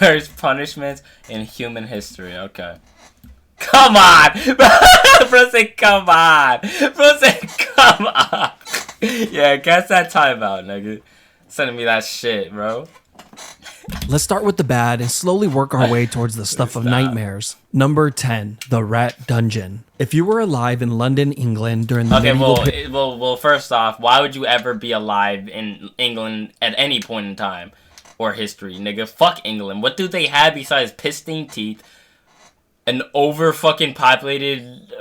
worst punishments in human history. Okay. Come on! Bro said, come on! Bro said, come on! Yeah, guess that timeout, nigga. Sending me that shit, bro. Let's start with the bad and slowly work our way towards the stuff of nightmares. Number 10, the Rat Dungeon. If you were alive in London, England during the well, first off, why would you ever be alive in England at any point in time or history, nigga? Fuck England. What do they have besides pristine teeth, an over fucking populated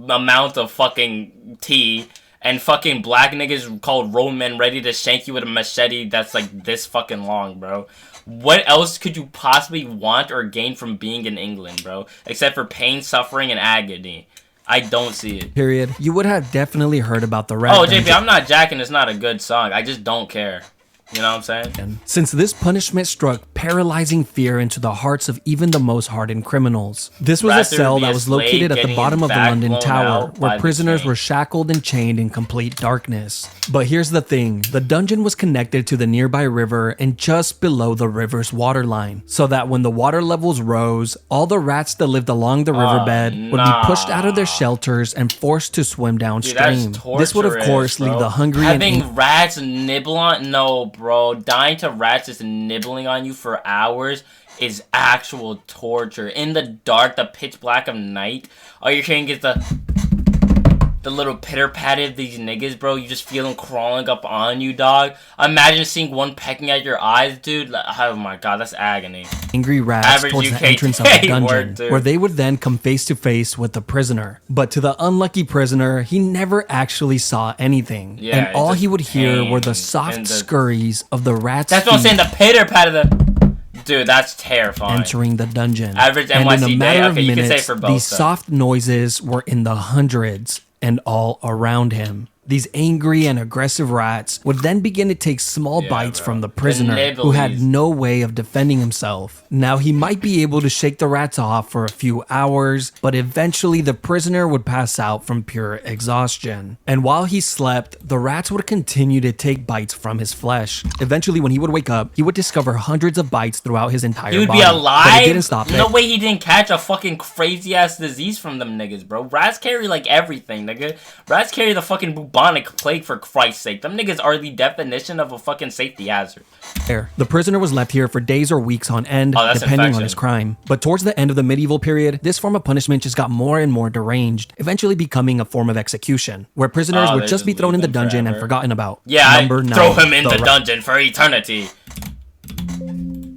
amount of fucking tea, and fucking black niggas called roadmen ready to shank you with a machete that's like this fucking long, bro? What else could you possibly want or gain from being in England, bro? Except for pain, suffering, and agony. I don't see it. Period. You would have definitely heard about the Rat Dungeon. JP, I'm not jacking. It's not a good song. I just don't care. You know what I'm saying? Since this punishment struck paralyzing fear into the hearts of even the most hardened criminals. This was a cell that was located at the bottom of the London Tower, where prisoners were shackled and chained in complete darkness. But here's the thing, the dungeon was connected to the nearby river and just below the river's waterline, so that when the water levels rose, all the rats that lived along the riverbed would be pushed out of their shelters and forced to swim downstream. This would of course leave the hungry having rats nibble on bro, dying to rats just nibbling on you for hours is actual torture. In the dark, the pitch black of night, all you're hearing is the little pitter-patter of these niggas, bro. You just feel them crawling up on you, dog. Imagine seeing one pecking at your eyes, dude. Oh my god, that's agony. Angry rats towards the entrance of the dungeon, where they would then come face to face with the prisoner. But to the unlucky prisoner, he never actually saw anything. Yeah, and all he would hear were the soft scurries of the rats' That's what I'm saying, the pitter-patter, dude, that's terrifying. Entering the dungeon. Average NYC and in a matter of day. Okay, you can minutes, say for both, these soft noises were in the hundreds and all around him. These angry and aggressive rats would then begin to take small bites from the prisoner, who had no way of defending himself. Now, he might be able to shake the rats off for a few hours, but eventually the prisoner would pass out from pure exhaustion. And while he slept, the rats would continue to take bites from his flesh. Eventually, when he would wake up, he would discover hundreds of bites throughout his entire body. He would be alive? But it didn't stop No way he didn't catch a fucking crazy-ass disease from them niggas, bro. Rats carry, like, everything, nigga. Rats carry the fucking bubonic plague, for Christ's sake. Them niggas are the definition of a fucking safety hazard. The prisoner was left here for days or weeks on end, depending on his crime. But towards the end of the medieval period, this form of punishment just got more and more deranged, eventually becoming a form of execution, where prisoners would just be thrown in the dungeon and forgotten about. Yeah, Number 9, throw him in the dungeon for eternity.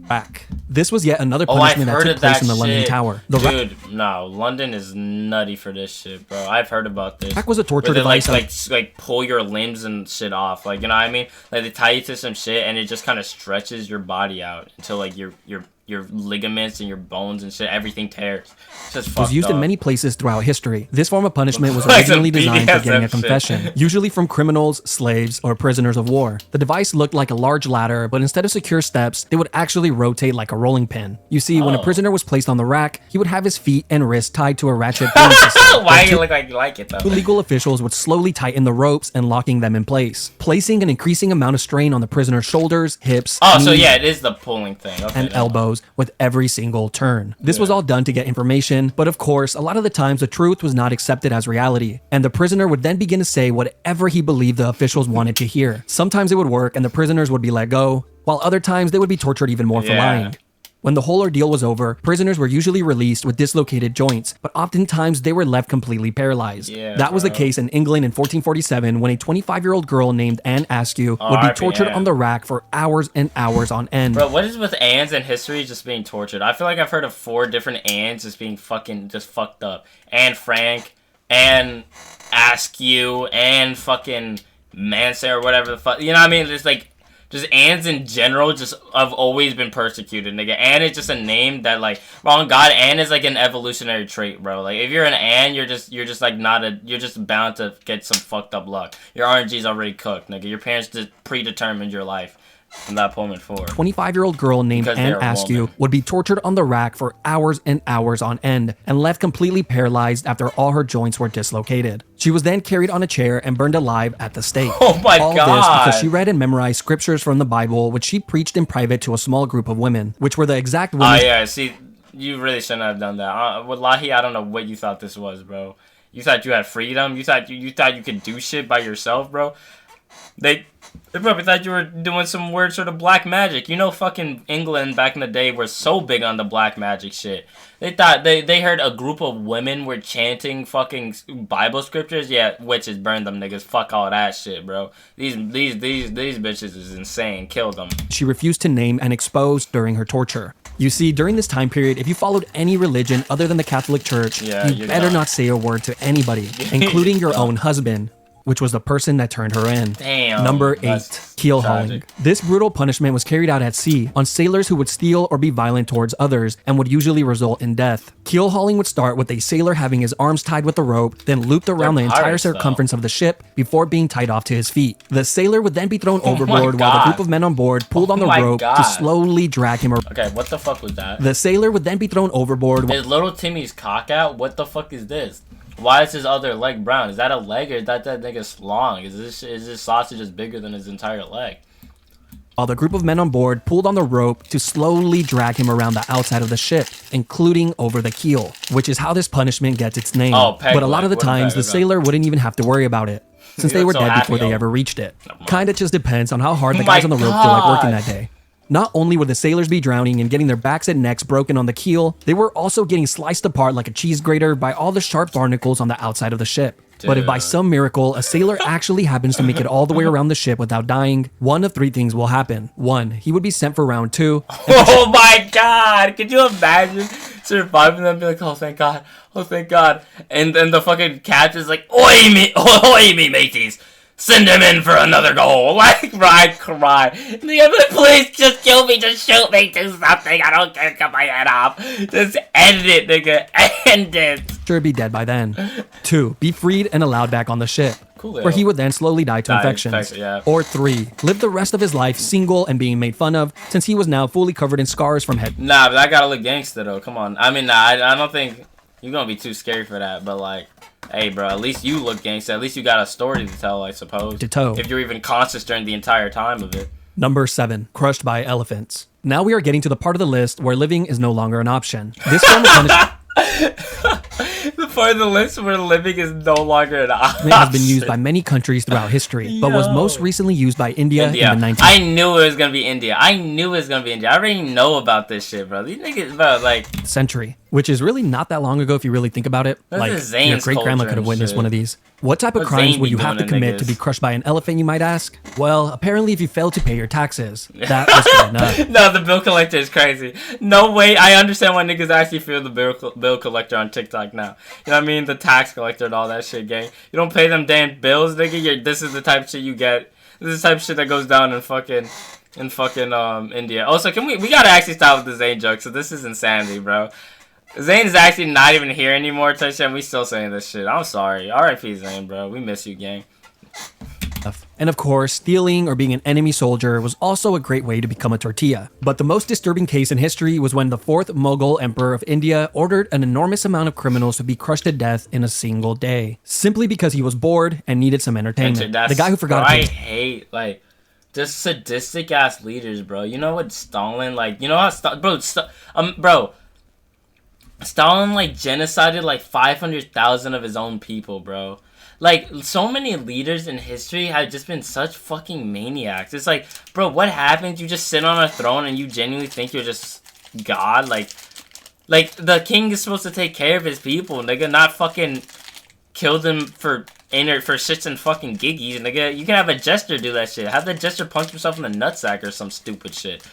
Rack. This was yet another punishment that took place in the London Tower. Dude, no, London is nutty for this shit, bro. I've heard about this. Rack was a torture device. Like pull your limbs and shit off, like, you know what I mean? Like they tie you to some shit and it just kind of stretches your body out until like your ligaments and your bones and shit, everything tears. It was used in many places throughout history. This form of punishment was originally designed for getting a confession, usually from criminals, slaves, or prisoners of war. The device looked like a large ladder, but instead of secure steps, they would actually rotate like a rolling pin. You see, when a prisoner was placed on the rack, he would have his feet and wrists tied to a ratchet pulley system. Why you look like you like it though? Legal officials would slowly tighten the ropes and locking them in place, placing an increasing amount of strain on the prisoner's shoulders, hips, knees, so yeah, it is the pulling thing. Okay, and elbows with every single turn. This was all done to get information, but of course, a lot of the times the truth was not accepted as reality, and the prisoner would then begin to say whatever he believed the officials wanted to hear. Sometimes it would work and the prisoners would be let go, while other times they would be tortured even more for lying. When the whole ordeal was over, prisoners were usually released with dislocated joints, but oftentimes they were left completely paralyzed. That was the case in England in 1447 when a 25-year-old girl named Anne Askew would be tortured on the rack for hours and hours on end. Bro, what is with Anne's in history just being tortured? I feel like I've heard of 4 different Annes just being fucking just fucked up. Anne Frank, Anne Askew, Anne fucking Manson or whatever the fuck. You know what I mean? It's like just Annes in general just have always been persecuted, nigga. Anne is just a name that, like, wrong God, Anne is like an evolutionary trait, bro. Like, if you're an Anne, you're just like you're just bound to get some fucked up luck. Your RNG's already cooked, nigga. Your parents just predetermined your life. from that moment forward. 25-year-old girl named Because Anne they're a Askew woman. would be tortured on the rack for hours and hours on end and left completely paralyzed after all her joints were dislocated. She was then carried on a chair and burned alive at the stake. Oh my all God. this because she read and memorized scriptures from the Bible, which she preached in private to a small group of women, which were the exact women. Oh yeah, see, you really shouldn't have done that. Wallahi, I don't know what you thought this was, bro. You thought you had freedom? You thought you could do shit by yourself, bro? They probably thought you were doing some weird sort of black magic. You know, fucking England back in the day were so big on the black magic shit. They thought they heard a group of women were chanting fucking Bible scriptures. Yeah, witches, burn them niggas. Fuck all that shit, bro. These bitches is insane. Kill them. She refused to name and expose during her torture. You see, during this time period, if you followed any religion other than the Catholic Church, you better not say a word to anybody, including your own husband, which was the person that turned her in. Damn. Number 8, That's keelhauling. tragic. This brutal punishment was carried out at sea on sailors who would steal or be violent towards others and would usually result in death. Keelhauling would start with a sailor having his arms tied with a rope, then looped around the They're entire pirates, though. circumference of the ship before being tied off to his feet. The sailor would then be thrown Oh my overboard while the God. group of men on board pulled on the my rope to God. slowly drag him around. Okay, what the fuck was that? The sailor would then be thrown overboard. Is little Timmy's cock out? What the fuck is this? Why is his other leg brown? Is that a leg or is that nigga's long? Is this sausage is bigger than his entire leg? While the group of men on board pulled on the rope to slowly drag him around the outside of the ship, including over the keel, which is how this punishment gets its name. Oh, peg But a lot leg. of the What a times, peg the leg. sailor wouldn't even have to worry about it, since You they were look so dead before happy, they yo. ever reached it. on. Kinda just depends on how hard the Oh my guys on the rope feel like working God. that day. Not only would the sailors be drowning and getting their backs and necks broken on the keel, they were also getting sliced apart like a cheese grater by all the sharp barnacles on the outside of the ship. But if by Dude. some miracle a sailor actually happens to make it all the way around the ship without dying, one of 3 things will happen. 1, he would be sent for round 2. Oh my God! Could you imagine surviving that and be like, oh thank God, oh thank God, and then the fucking captain's like, oi me mateys, send him in for another goal. Like, I'd cry. And the other, like, please just kill me, just shoot me, do something. I don't care, cut my head off. Just end it, nigga, end it. Sure be dead by then. 2, be freed and allowed back on the ship, Cool, where he would then slowly die to Die, infections. infection, yeah. Or 3, live the rest of his life single and being made fun of, since he was now fully covered in scars from head. Nah, but I gotta look gangster though. Come on. I mean, nah, I don't think you're gonna be too scary for that. But like, hey, bro, at least you look gangster. At least you got a story to tell, I suppose. To toe. If you're even conscious during the entire time of it. Number 7, crushed by elephants. Now we are getting to the part of the list where living is no longer an option. This form of punishment The part of the list where living is no longer an option. has been used by many countries throughout history, but was most recently used by India in the 19th I knew it was gonna be India. I already know about this shit, bro. These niggas, bro, like, century, which is really not that long ago if you really think about it. This Like, is Zane's your great-grandma culture could have and witnessed shit. one of these. What type of What crimes Zane would be you have to doing to commit to be niggas? crushed by an elephant, you might ask? Well, apparently if you fail to pay your taxes. That was good enough. No, the bill collector is crazy. No way. I understand why niggas actually feel the bill collector on TikTok now. You know what I mean? The tax collector and all that shit, gang. You don't pay them damn bills, nigga. This is the type of shit you get. This is the type of shit that goes down in fucking India. Also, we gotta actually stop with the Zane joke. So this is insanity, bro. Zane's actually not even here anymore, touch and we still saying this shit. I'm sorry. R.I.P. Zane, bro. We miss you, gang. And of course, stealing or being an enemy soldier was also a great way to become a tortilla. But the most disturbing case in history was when the 4th Mughal Emperor of India ordered an enormous amount of criminals to be crushed to death in a single day, simply because he was bored and needed some entertainment. The guy who forgot I to pay. hate, like, just sadistic ass leaders, bro. You know what Stalin, like, you know how bro, Stalin, like, genocided, like, 500,000 of his own people, bro. Like, so many leaders in history have just been such fucking maniacs. It's like, bro, what happens? You just sit on a throne and you genuinely think you're just God? Like, the king is supposed to take care of his people, nigga, not fucking kill them for shits and fucking giggies, nigga. You can have a jester do that shit. Have the jester punch himself in the nutsack or some stupid shit.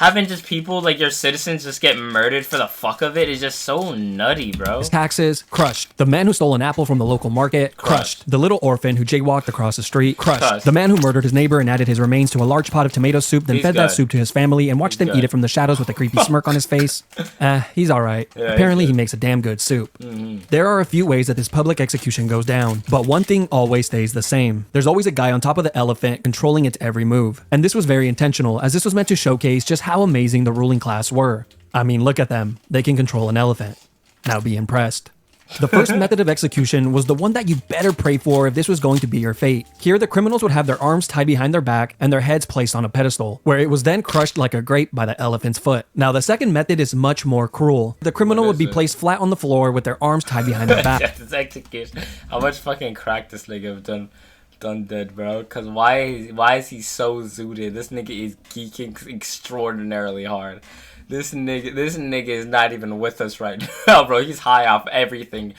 having just people, like, your citizens just get murdered for the fuck of it is just so nutty, bro. His taxes, crushed. The man who stole an apple from the local market, crushed. The little orphan who jaywalked across the street, crushed. The man who murdered his neighbor and added his remains to a large pot of tomato soup, then fed that soup to his family and watched them eat it from the shadows with a creepy smirk on his face. He's alright. Yeah, apparently he makes a damn good soup. There are a few ways that this public execution goes down, but one thing always stays the same. There's always a guy on top of the elephant controlling its every move. And this was very intentional, as this was meant to showcase just how amazing the ruling class were. I mean, look at them. They can control an elephant. Now be impressed. The first method of execution was the one that you better pray for if this was going to be your fate. Here, the criminals would have their arms tied behind their back and their heads placed on a pedestal, where it was then crushed like a grape by the elephant's foot. Now, the second method is much more cruel. The criminal would be placed flat on the floor with their arms tied behind their back. Yeah, this execution. How much fucking crack this nigga have done dead, bro? Cause why is he so zooted? This nigga is geeking extraordinarily hard. This nigga is not even with us right now, bro. He's high off everything,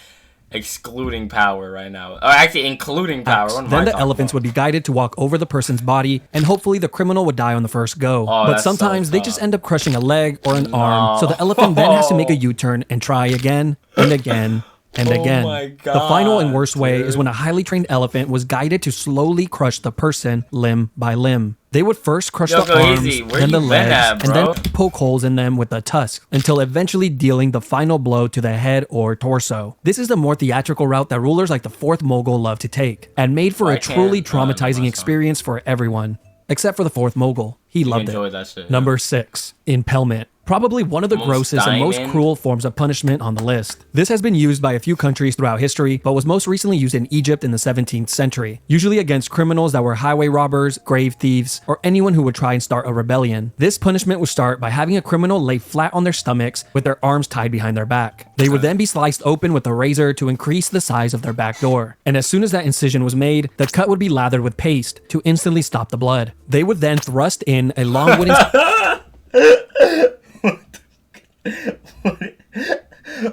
excluding power right now. Or actually, including power. Then the elephants would be guided to walk over the person's body, and hopefully the criminal would die on the first go. But sometimes they just end up crushing a leg or an arm, so the elephant then has to make a U-turn and try again and again. And again, the final and worst way is when a highly trained elephant was guided to slowly crush the person limb by limb. They would first crush the arms, then the legs, and then poke holes in them with the tusk, until eventually dealing the final blow to the head or torso. This is the more theatrical route that rulers like the fourth Mughal love to take, and made for a truly traumatizing experience for everyone. Except for the fourth Mughal. He loved it. Number 6. Impalement. Probably one of the grossest and most cruel forms of punishment on the list. This has been used by a few countries throughout history, but was most recently used in Egypt in the 17th century, usually against criminals that were highway robbers, grave thieves, or anyone who would try and start a rebellion. This punishment would start by having a criminal lay flat on their stomachs with their arms tied behind their back. They would then be sliced open with a razor to increase the size of their back door. And as soon as that incision was made, the cut would be lathered with paste to instantly stop the blood. They would then thrust in a long wooden...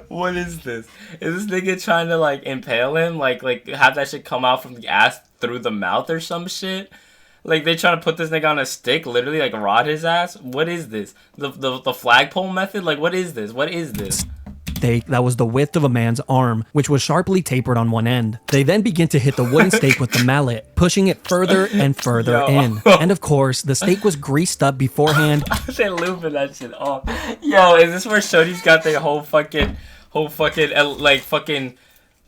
What is this? Is this nigga trying to like impale him? Like have that shit come out from the ass through the mouth or some shit? Like they trying to put this nigga on a stick, literally like rod his ass? What is this? The flagpole method? Like what is this? What is this? Stake that was the width of a man's arm, which was sharply tapered on one end. They then begin to hit the wooden stake with the mallet, pushing it further and further in. And of course, the stake was greased up beforehand. They looping that shit off. Yo, is this where Shorty's got their whole fucking like fucking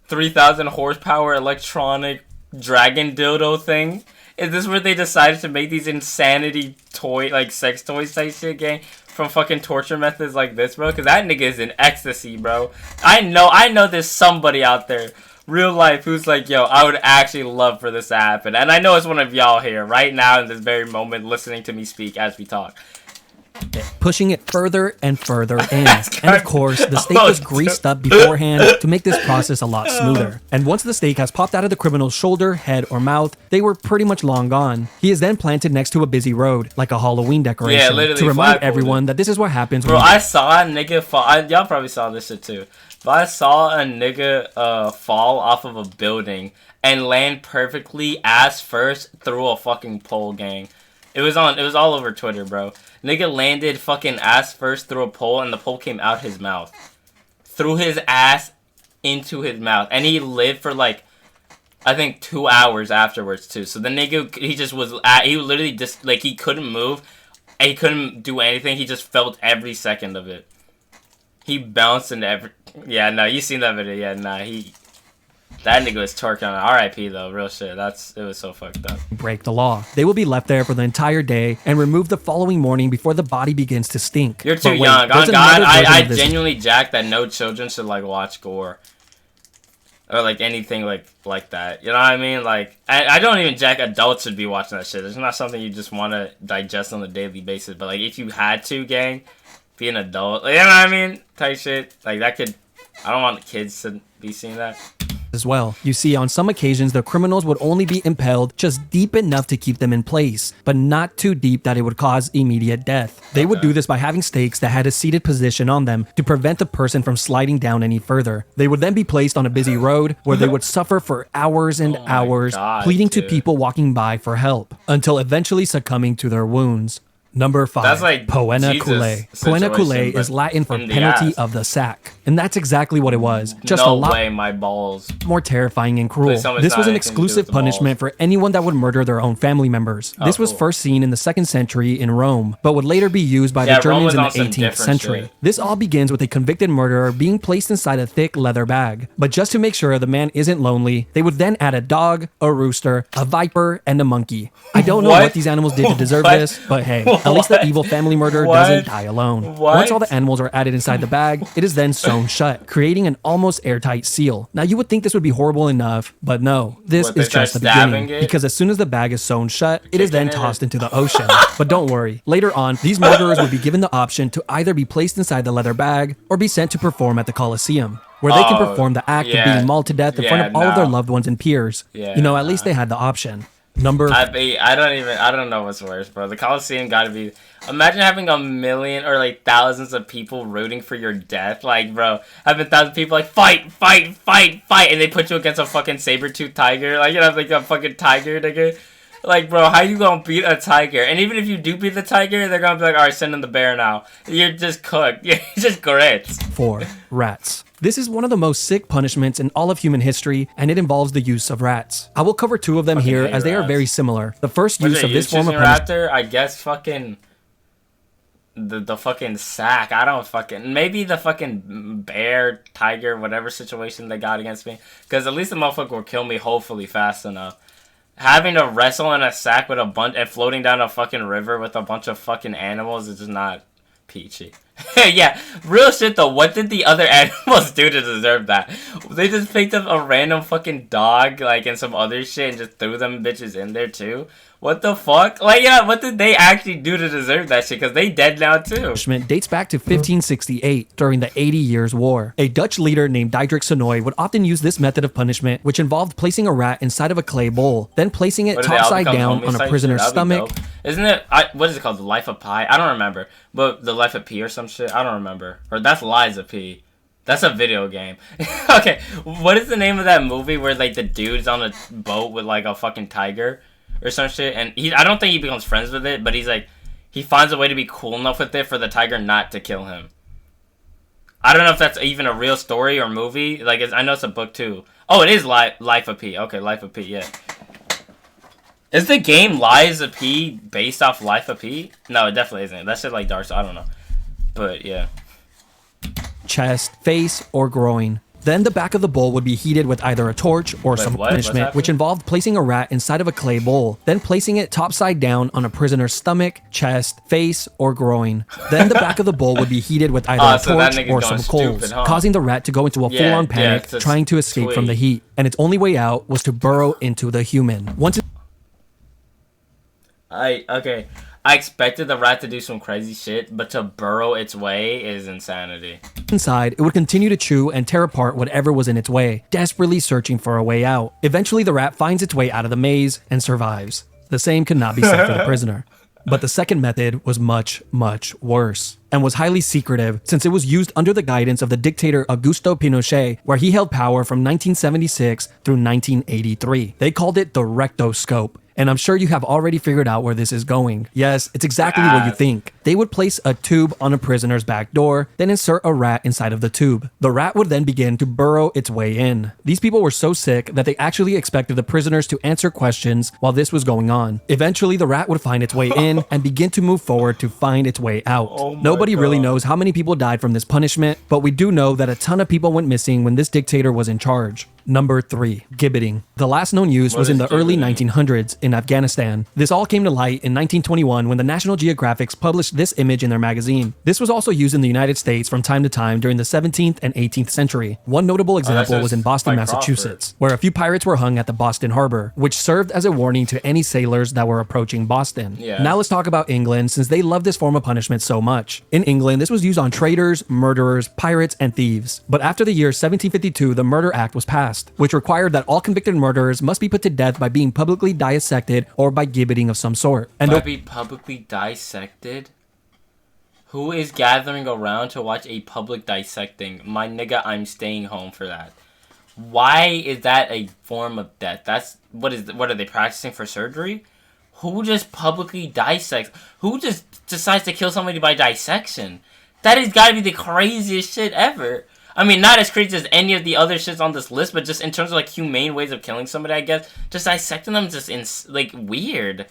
3,000 horsepower electronic dragon dildo thing? Is this where they decided to make these insanity toy, like sex toys type shit, gang? From fucking torture methods like this, bro? Because that nigga is in ecstasy, bro. I know there's somebody out there, real life, who's like, yo, I would actually love for this to happen. And I know it's one of y'all here, right now, in this very moment, listening to me speak as we talk. Pushing it further and further in. And of course, the steak was greased up beforehand to make this process a lot smoother. And once the steak has popped out of the criminal's shoulder, head, or mouth, they were pretty much long gone. He is then planted next to a busy road, like a Halloween decoration, to remind everyone that this is what happens when I saw a nigga fall. Y'all probably saw this shit too. But I saw a nigga fall off of a building and land perfectly ass first through a fucking pole, gang. It was all over Twitter, bro. Nigga landed fucking ass first through a pole, and the pole came out his mouth. Through his ass into his mouth. And he lived for, like, I think 2 hours afterwards, too. So the nigga, he literally just, like, he couldn't move. And he couldn't do anything. He just felt every second of it. He bounced into every... Yeah, no, you seen that video. Yeah, nah, that nigga was twerking on it. R.I.P. though, real shit. It was so fucked up. Break the law. They will be left there for the entire day and removed the following morning before the body begins to stink. You're too young. On God, I genuinely jack that no children should like watch gore. Or like anything like that. You know what I mean? Like I don't even jack adults should be watching that shit. It's not something you just want to digest on a daily basis. But like if you had to, gang, be an adult. Like, you know what I mean? Type shit. Like that could... I don't want kids to be seeing that. As well. You see, on some occasions, the criminals would only be impaled just deep enough to keep them in place, but not too deep that it would cause immediate death. They would do this by having stakes that had a seated position on them to prevent the person from sliding down any further. They would then be placed on a busy road where they would suffer for hours and hours, pleading to people walking by for help, until eventually succumbing to their wounds. Number 5. That's like Poena Jesus culae. Poena situation, culae but is Latin for in the penalty ass. of the sack. And that's exactly what it was. Just no a lot way, my balls. more terrifying and cruel. Please tell me it's This not was an anything to do with exclusive the punishment for anyone that would murder their own family members. This was cool. first seen in the 2nd century in Rome, but would later be used by Yeah, the Rome Germans was in on the some 18th different century. shit. This all begins with a convicted murderer being placed inside a thick leather bag. But just to make sure the man isn't lonely, they would then add a dog, a rooster, a viper, and a monkey. I don't know what these animals did to deserve What? this, but hey, at least the evil family murderer What? doesn't die alone. What? Once all the animals are added inside the bag, it is then sewn shut, creating an almost airtight seal. Now you would think this would be horrible enough, but no, this What, they is just the start stabbing beginning. it? Because as soon as the bag is sewn shut, it is then Kicking it? tossed into the ocean. But don't worry, later on, these murderers would be given the option to either be placed inside the leather bag or be sent to perform at the Colosseum, where they can perform the act of being mauled to death in front of all of their loved ones and peers. Yeah, You know, at least they had the option. Number I don't know what's worse, bro. The Coliseum gotta be. Imagine having a million or like thousands of people rooting for your death. Like, bro, having thousands of people like fight, fight, fight, fight, and they put you against a fucking saber-toothed tiger. Like, you know, like a fucking tiger, nigga. Like, bro, how you gonna beat a tiger? And even if you do beat the tiger, they're gonna be like, all right, send in the bear now. You're just cooked. You're just grits. 4. Rats. This is one of the most sick punishments in all of human history, and it involves the use of rats. I will cover 2 of them Fucking here hate as they are rats. very similar. The first What's use it, of this you form of choosing punishment. raptor? I guess fucking the fucking sack. I don't fucking maybe the fucking bear, tiger, whatever situation they got against me. Because at least the motherfucker will kill me hopefully fast enough. Having to wrestle in a sack with a bunch and floating down a fucking river with a bunch of fucking animals is just not peachy. Yeah, real shit though. What did the other animals do to deserve that? They just picked up a random fucking dog, like, and some other shit and just threw them bitches in there too? What the fuck? Like, yeah, what did they actually do to deserve that shit? Because they dead now too. Punishment dates back to 1568 during the 80 Years' War. A Dutch leader named Diederik Sonoy would often use this method of punishment, which involved placing a rat inside of a clay bowl, then placing it What, did they all topside become down homies on a type prisoner's shit? That'd be stomach. dope. Isn't it, what is it called? The Life of Pi? I don't remember. But the Life of P or some shit? I don't remember. Or that's Lies of P. That's a video game. Okay, what is the name of that movie where, like, the dude's on a boat with, like, a fucking tiger or some shit? And I don't think he becomes friends with it, but he's, like, he finds a way to be cool enough with it for the tiger not to kill him. I don't know if that's even a real story or movie. Like, I know it's a book, too. Oh, it is Life of P. Okay, Life of P, yeah. Is the game Lies of P based off Life of P? No, it definitely isn't. That shit like Dark Souls, I don't know. But, yeah. Chest, face, or groin. Then the back of the bowl would be heated with either a torch or some what? What's punishment, happening? which involved placing a rat inside of a clay bowl, then placing it topside down on a prisoner's stomach, chest, face, or groin. Then the back of the bowl would be heated with either a so that torch nigga's or going some coals, stupid, huh? causing the rat to go into a Yeah, full-on yeah, panic, it's a trying to escape from the tweet. heat. And its only way out was to burrow into the human. Once Okay. I expected the rat to do some crazy shit, but to burrow its way is insanity. inside, it would continue to chew and tear apart whatever was in its way, desperately searching for a way out. Eventually, the rat finds its way out of the maze and survives. The same could not be said for the prisoner. But the second method was much, much worse, and was highly secretive since it was used under the guidance of the dictator Augusto Pinochet, where he held power from 1976 through 1983. They called it the rectoscope. And I'm sure you have already figured out where this is going. Yes, it's exactly what you think. They would place a tube on a prisoner's back door, then insert a rat inside of the tube. The rat would then begin to burrow its way in. These people were so sick that they actually expected the prisoners to answer questions while this was going on. Eventually, the rat would find its way in and begin to move forward to find its way out. Oh my Nobody really God. knows how many people died from this punishment, but we do know that a ton of people went missing when this dictator was in charge. Number 3. Gibbeting. The last known use was in the early gibbeting? 1900s in Afghanistan. This all came to light in 1921 when the National Geographic published this image in their magazine. This was also used in the United States from time to time during the 17th and 18th century. One notable example was in Boston, like Massachusetts, where a few pirates were hung at the Boston Harbor, which served as a warning to any sailors that were approaching Boston. Yeah. Now let's talk about England, since they love this form of punishment so much. In England, this was used on traitors, murderers, pirates, and thieves. But after the year 1752, the Murder Act was passed, which required that all convicted murderers must be put to death by being publicly dissected or by gibbeting of some sort. And Might be publicly dissected? Who is gathering around to watch a public dissecting? My nigga, I'm staying home for that. Why is that a form of death? What are they practicing for surgery? Who just publicly dissects? Who just decides to kill somebody by dissection? That has got to be the craziest shit ever. I mean, not as crazy as any of the other shits on this list, but just in terms of, like, humane ways of killing somebody, I guess. Just dissecting them just, weird.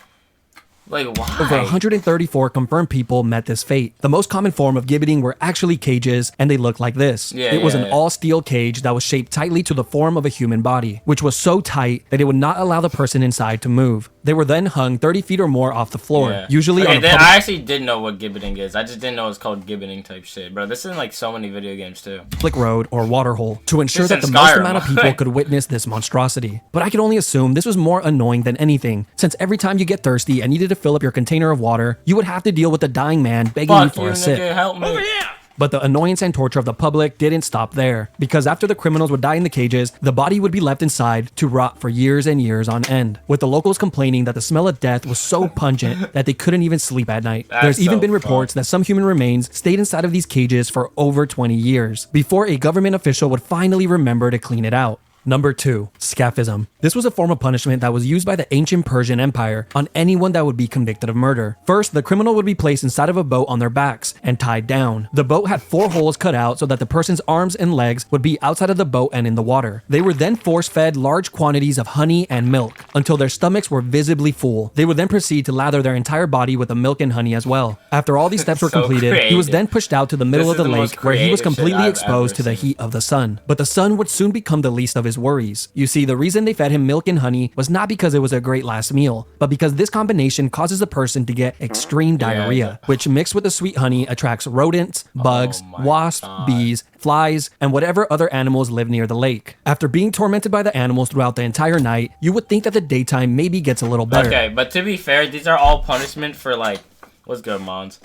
Like, why? Over 134 confirmed people met this fate. The most common form of gibbeting were actually cages, and they looked like this. It was an all-steel cage that was shaped tightly to the form of a human body, which was so tight that it would not allow the person inside to move. They were then hung 30 feet or more off the floor, usually on a public... I actually did know what gibbeting is. I just didn't know it was called gibbeting type shit, bro. This is in, like, so many video games, too. ...public road or water hole to ensure that the most amount of people could witness this monstrosity. But I can only assume this was more annoying than anything, since every time you get thirsty and needed to fill up your container of water, you would have to deal with a dying man begging you for a sip. Help me. Over here! But the annoyance and torture of the public didn't stop there, because after the criminals would die in the cages, the body would be left inside to rot for years and years on end, with the locals complaining that the smell of death was so pungent that they couldn't even sleep at night. There's even been reports that some human remains stayed inside of these cages for over 20 years, before a government official would finally remember to clean it out. Number 2. Scaphism. This was a form of punishment that was used by the ancient Persian Empire on anyone that would be convicted of murder. First, the criminal would be placed inside of a boat on their backs and tied down. The boat had 4 holes cut out so that the person's arms and legs would be outside of the boat and in the water. They were then force-fed large quantities of honey and milk until their stomachs were visibly full. They would then proceed to lather their entire body with the milk and honey as well. After all these steps were completed, he was then pushed out to the middle of the lake where he was completely exposed to the heat of the sun. But the sun would soon become the least of his worries. You see, the reason they fed him milk and honey was not because it was a great last meal, but because this combination causes the person to get extreme diarrhea, which mixed with the sweet honey attracts rodents, bugs, wasps, bees, flies, and whatever other animals live near the lake. After being tormented by the animals throughout the entire night, you would think that the daytime maybe gets a little better. Okay, but to be fair, these are all punishment for, like, what's good, Mons?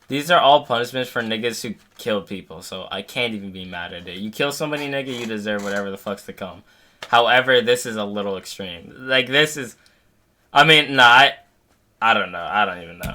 These are all punishments for niggas who killed people, so I can't even be mad at it. You kill somebody, nigga, you deserve whatever the fuck's to come. However, this is a little extreme. Like, this is... I mean, nah, I don't know. I don't even know.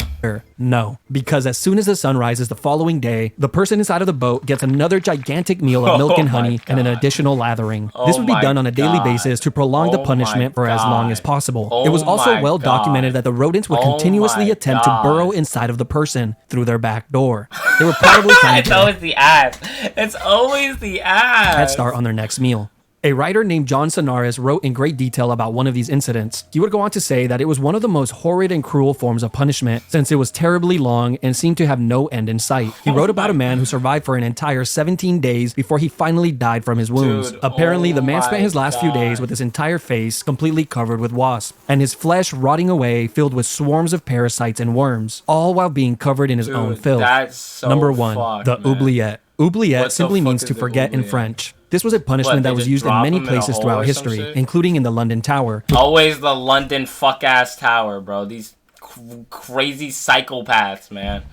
No, because as soon as the sun rises the following day, the person inside of the boat gets another gigantic meal of milk and honey and an additional lathering. This would be done on a daily basis to prolong the punishment for as long as possible. It was also well documented that the rodents would continuously attempt to burrow inside of the person through their back door. They were probably trying to... It's always the ass. It's always the ass. ...head start on their next meal. A writer named John Sonaris wrote in great detail about one of these incidents. He would go on to say that it was one of the most horrid and cruel forms of punishment, since it was terribly long and seemed to have no end in sight. He wrote about a man who survived for an entire 17 days before he finally died from his wounds. Apparently, the man spent his last few days with his entire face completely covered with wasps, and his flesh rotting away filled with swarms of parasites and worms, all while being covered in his own filth. That's so Number 1. The Oubliette. Oubliette simply means to forget in French. This was a punishment that was used in many places throughout history, including in the London Tower. Always the London fuck-ass tower, bro. These crazy psychopaths, man.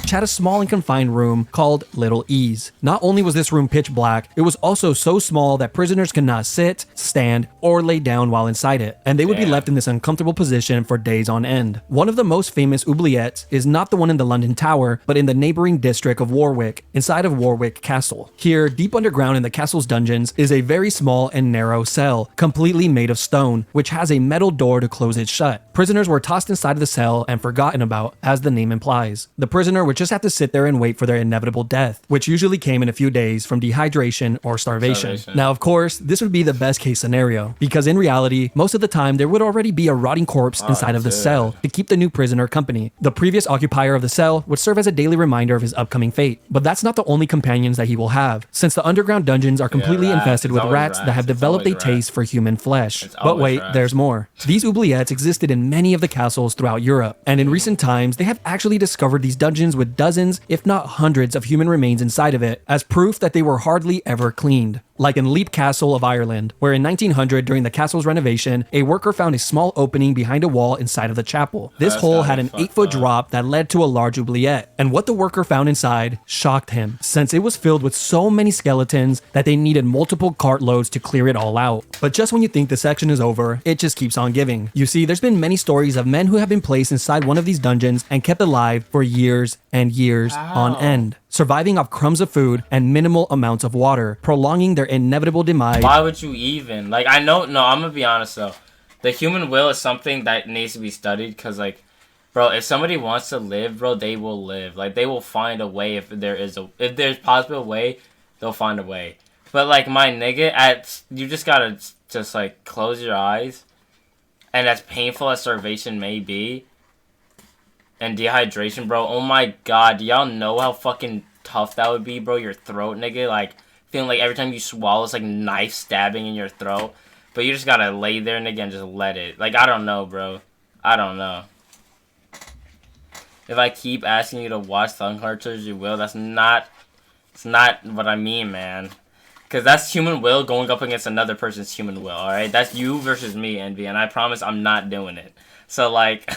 Which had a small and confined room called Little Ease. Not only was this room pitch black, it was also so small that prisoners could not sit, stand, or lay down while inside it, and they would be left in this uncomfortable position for days on end. One of the most famous oubliettes is not the one in the London Tower, but in the neighboring district of Warwick, inside of Warwick Castle. Here, deep underground in the castle's dungeons, is a very small and narrow cell, completely made of stone, which has a metal door to close it shut. Prisoners were tossed inside of the cell and forgotten about, as the name implies. The prisoner would just have to sit there and wait for their inevitable death, which usually came in a few days from dehydration or starvation. Now, of course, this would be the best case scenario, because in reality, most of the time there would already be a rotting corpse inside of the cell to keep the new prisoner company. The previous occupier of the cell would serve as a daily reminder of his upcoming fate. But that's not the only companions that he will have, since the underground dungeons are completely infested with rats that have developed a taste for human flesh. But wait, there's more. These oubliettes existed in many of the castles throughout Europe, and in recent times, they have actually discovered these dungeons with dozens, if not hundreds, of human remains inside of it, as proof that they were hardly ever cleaned. Like in Leap Castle of Ireland, where in 1900, during the castle's renovation, a worker found a small opening behind a wall inside of the chapel. This hole had an 8-foot drop that led to a large oubliette, and what the worker found inside shocked him, since it was filled with so many skeletons that they needed multiple cartloads to clear it all out. But just when you think the section is over, it just keeps on giving. You see, there's been many stories of men who have been placed inside one of these dungeons and kept alive for years and years on end, surviving off crumbs of food and minimal amounts of water, prolonging their inevitable demise. Why would you even? Like, I know, no, I'm gonna be honest though. the human will is something that needs to be studied, because, like, bro, if somebody wants to live, bro, they will live. Like, they will find a way. If there's possible way, they'll find a way. But, like, my nigga, you just gotta just, like, close your eyes. And as painful as starvation may be, and dehydration, bro, oh my god, do y'all know how fucking tough that would be, bro? Your throat, nigga, like, feeling like every time you swallow, it's like knife stabbing in your throat. But you just gotta lay there, nigga, and just let it. Like, I don't know, bro. I don't know. If I keep asking you to watch Thug Hunters, you will. It's not what I mean, man. Because that's human will going up against another person's human will, alright? That's you versus me, Envy, and I promise I'm not doing it. So, like,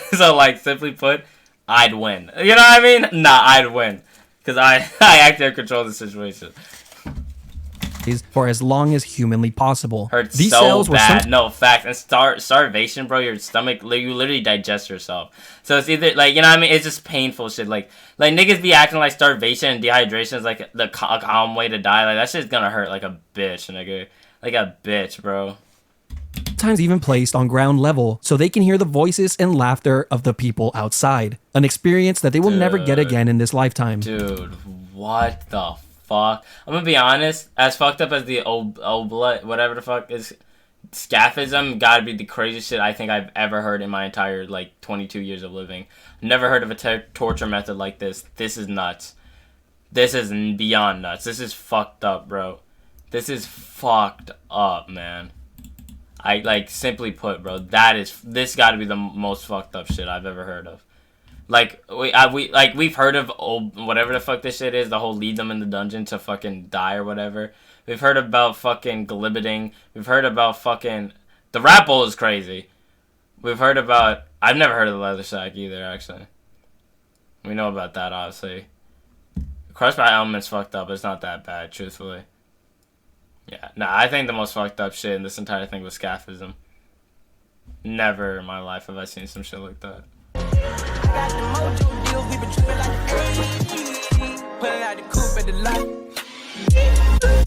simply put, I'd win. You know what I mean? Nah, I'd win. Because I actually control the situation. For as long as humanly possible. Hurts these so cells bad. No, fact. And starvation, bro, your stomach, you literally digest yourself. So it's either, like, you know what I mean? It's just painful shit. Like niggas be acting like starvation and dehydration is, like, a calm way to die. Like, that shit's gonna hurt like a bitch, nigga. Like a bitch, bro. Sometimes even placed on ground level so they can hear the voices and laughter of the people outside. An experience that they will never get again in this lifetime. Dude, what the fuck? I'm gonna be honest, as fucked up as the Oubliette, whatever the fuck is, Scaphism gotta be the craziest shit I think I've ever heard in my entire, like, 22 years of living. Never heard of a torture method like this. This is nuts. This is beyond nuts. This is fucked up, bro. This is fucked up, man. Simply put, bro, this gotta be the most fucked up shit I've ever heard of. Like, we've heard of whatever the fuck this shit is, the whole lead them in the dungeon to fucking die or whatever. We've heard about fucking Gibbeting. We've heard about fucking, the rat bowl is crazy. We've heard about, I've never heard of the leather sack either, actually. We know about that, obviously. Crushed by Element's fucked up, it's not that bad, truthfully. Yeah, nah, I think the most fucked up shit in this entire thing was Scaphism. Never in my life have I seen some shit like that. Got the mojo deal, we been tripping like crazy. Pulling out the coupe at the lot.